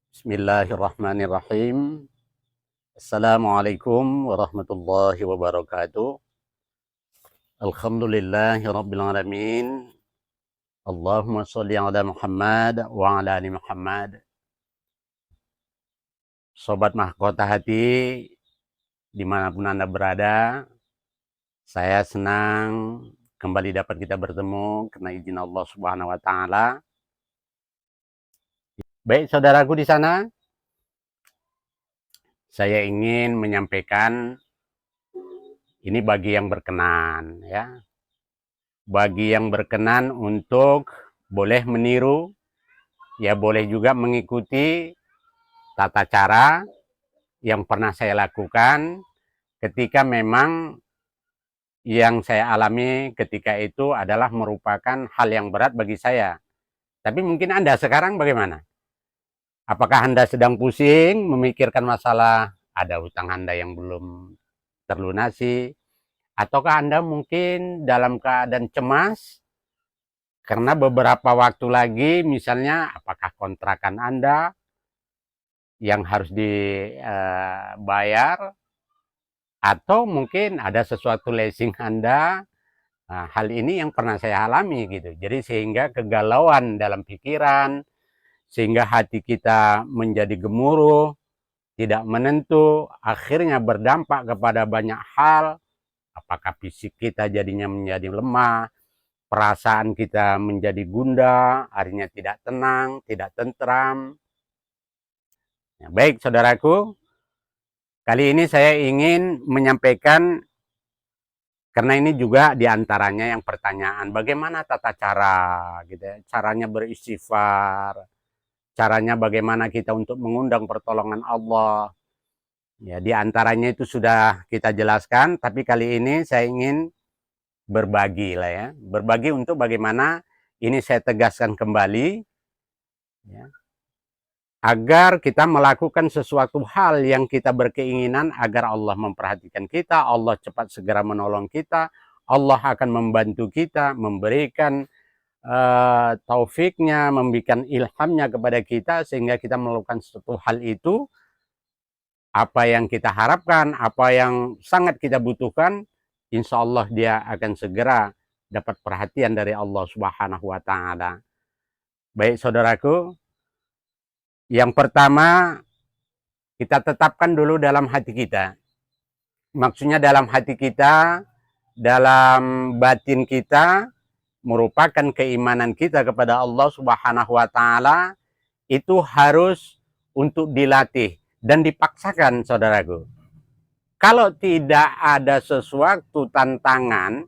Bismillahirrahmanirrahim. Assalamualaikum warahmatullahi wabarakatuh. Alhamdulillahi rabbil alamin. Allahumma sholli ala Muhammad wa ala ali Muhammad. Sobat Mahkota Hati, dimanapun Anda berada, saya senang kembali dapat kita bertemu karena izin Allah Subhanahu wa Ta'ala. Baik, saudaraku di sana, saya ingin menyampaikan ini bagi yang berkenan, ya. Bagi yang berkenan untuk boleh meniru, ya boleh juga mengikuti tata cara yang pernah saya lakukan ketika memang yang saya alami ketika itu adalah merupakan hal yang berat bagi saya. Tapi mungkin Anda sekarang bagaimana? Apakah Anda sedang pusing memikirkan masalah ada hutang Anda yang belum terlunasi? Ataukah Anda mungkin dalam keadaan cemas karena beberapa waktu lagi misalnya apakah kontrakan Anda yang harus dibayar atau mungkin ada sesuatu leasing Anda. Nah, hal ini yang pernah saya alami gitu. Jadi sehingga kegalauan dalam pikiran, sehingga hati kita menjadi gemuruh, tidak menentu, akhirnya berdampak kepada banyak hal. Apakah fisik kita jadinya menjadi lemah, perasaan kita menjadi gundah, akhirnya tidak tenang, tidak tentram. Ya, baik saudaraku, kali ini saya ingin menyampaikan, karena ini juga diantaranya yang pertanyaan, bagaimana tata cara, gitu ya, caranya beristighfar, caranya bagaimana kita untuk mengundang pertolongan Allah. Ya, diantaranya itu sudah kita jelaskan, tapi kali ini saya ingin berbagi lah ya, berbagi untuk bagaimana ini saya tegaskan kembali, ya, agar kita melakukan sesuatu hal yang kita berkeinginan agar Allah memperhatikan kita, Allah cepat segera menolong kita, Allah akan membantu kita, memberikan taufiknya, memberikan ilhamnya kepada kita, sehingga kita melakukan suatu hal itu, apa yang kita harapkan, apa yang sangat kita butuhkan, insya Allah dia akan segera dapat perhatian dari Allah Subhanahu wa Ta'ala. Baik saudaraku, yang pertama kita tetapkan dulu dalam hati kita. Maksudnya dalam hati kita, dalam batin kita, merupakan keimanan kita kepada Allah Subhanahu wa Ta'ala, itu harus untuk dilatih dan dipaksakan, saudaraku. Kalau tidak ada sesuatu tantangan,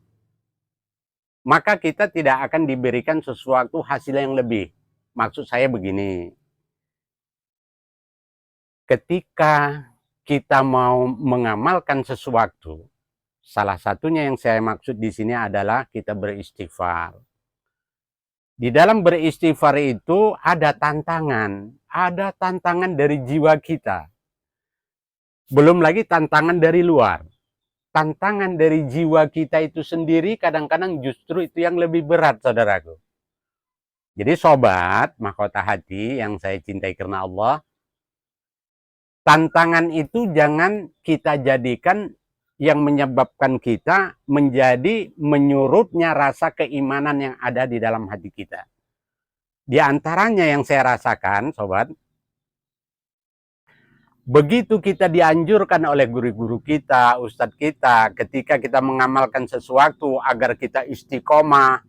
maka kita tidak akan diberikan sesuatu hasil yang lebih. Maksud saya begini, ketika kita mau mengamalkan sesuatu, salah satunya yang saya maksud di sini adalah kita beristighfar. Di dalam beristighfar itu ada tantangan dari jiwa kita. Belum lagi tantangan dari luar. Tantangan dari jiwa kita itu sendiri kadang-kadang justru itu yang lebih berat, saudaraku. Jadi sobat mahkota hati yang saya cintai karena Allah, tantangan itu jangan kita jadikan yang menyebabkan kita menjadi menyurutnya rasa keimanan yang ada di dalam hati kita. Di antaranya yang saya rasakan, sobat, begitu kita dianjurkan oleh guru-guru kita, ustadz kita, ketika kita mengamalkan sesuatu agar kita istiqomah,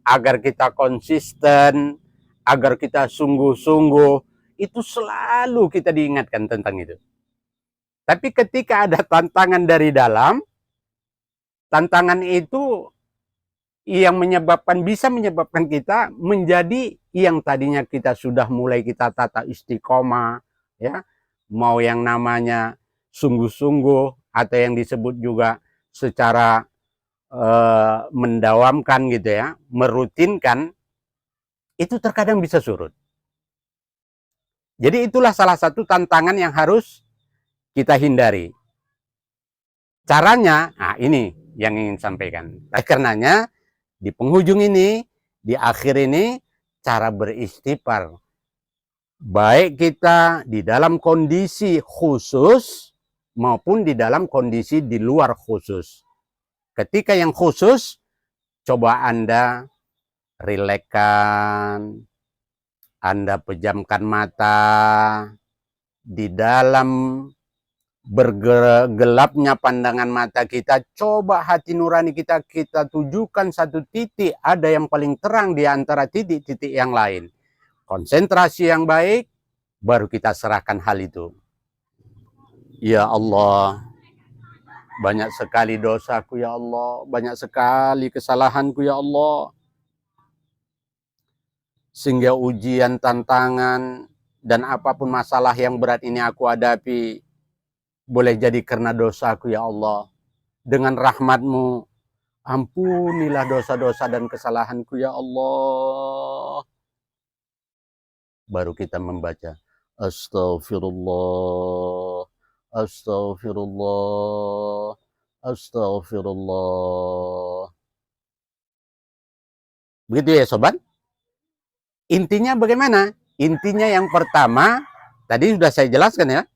agar kita konsisten, agar kita sungguh-sungguh, itu selalu kita diingatkan tentang itu. Tapi ketika ada tantangan dari dalam, tantangan itu yang bisa menyebabkan kita menjadi yang tadinya kita sudah mulai kita tata istiqomah, ya, mau yang namanya sungguh-sungguh atau yang disebut juga secara mendawamkan gitu ya, merutinkan, itu terkadang bisa surut. Jadi itulah salah satu tantangan yang harus kita hindari. Caranya, nah ini yang ingin sampaikan. Nah, karenanya di penghujung ini, di akhir ini, cara beristighfar. Baik kita di dalam kondisi khusus maupun di dalam kondisi di luar khusus. Ketika yang khusus, coba Anda rilekkan, Anda pejamkan mata, di dalam bergelapnya pandangan mata kita, coba hati nurani kita tujukan satu titik, ada yang paling terang di antara titik-titik yang lain. Konsentrasi yang baik, baru kita serahkan hal itu. Ya Allah, banyak sekali dosaku ya Allah, banyak sekali kesalahanku ya Allah. Sehingga ujian, tantangan, dan apapun masalah yang berat ini aku hadapi, boleh jadi karena dosaku ya Allah. Dengan rahmat-Mu, ampunilah dosa-dosa dan kesalahanku ya Allah. Baru kita membaca, Astaghfirullah, Astaghfirullah, Astaghfirullah. Begitu ya sobat. Intinya bagaimana? Intinya yang pertama, tadi sudah saya jelaskan ya,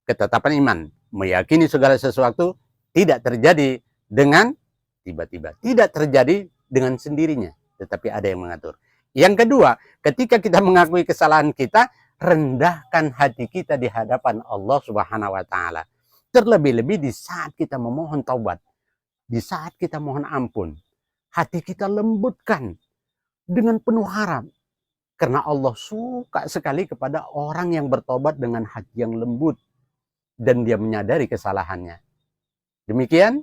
ketetapan iman. Meyakini segala sesuatu tidak terjadi dengan tiba-tiba. Tidak terjadi dengan sendirinya, tetapi ada yang mengatur. Yang kedua, ketika kita mengakui kesalahan kita, rendahkan hati kita di hadapan Allah Subhanahu wa taala. Terlebih-lebih di saat kita memohon taubat, di saat kita mohon ampun, hati kita lembutkan dengan penuh harap. Karena Allah suka sekali kepada orang yang bertobat dengan hati yang lembut dan dia menyadari kesalahannya. Demikian,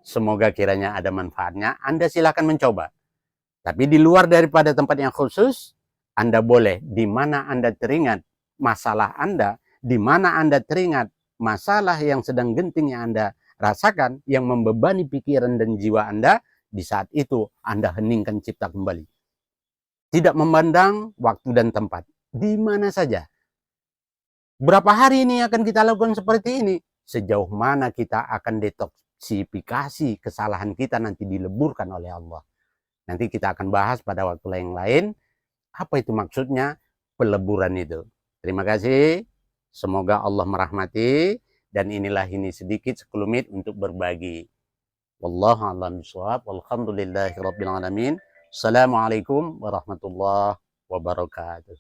semoga kiranya ada manfaatnya. Anda silakan mencoba. Tapi di luar daripada tempat yang khusus, Anda boleh di mana Anda teringat masalah Anda, di mana Anda teringat masalah yang sedang genting yang Anda rasakan, yang membebani pikiran dan jiwa Anda, di saat itu Anda heningkan cipta kembali. Tidak memandang waktu dan tempat. Di mana saja. Berapa hari ini akan kita lakukan seperti ini? Sejauh mana kita akan detoksifikasi kesalahan kita nanti dileburkan oleh Allah. Nanti kita akan bahas pada waktu yang lain. Apa itu maksudnya peleburan itu. Terima kasih. Semoga Allah merahmati. Dan inilah ini sedikit sekelumit untuk berbagi. Wallahu a'lam bishawab. Walhamdulillahirabbil alamin. Assalamualaikum warahmatullahi wabarakatuh.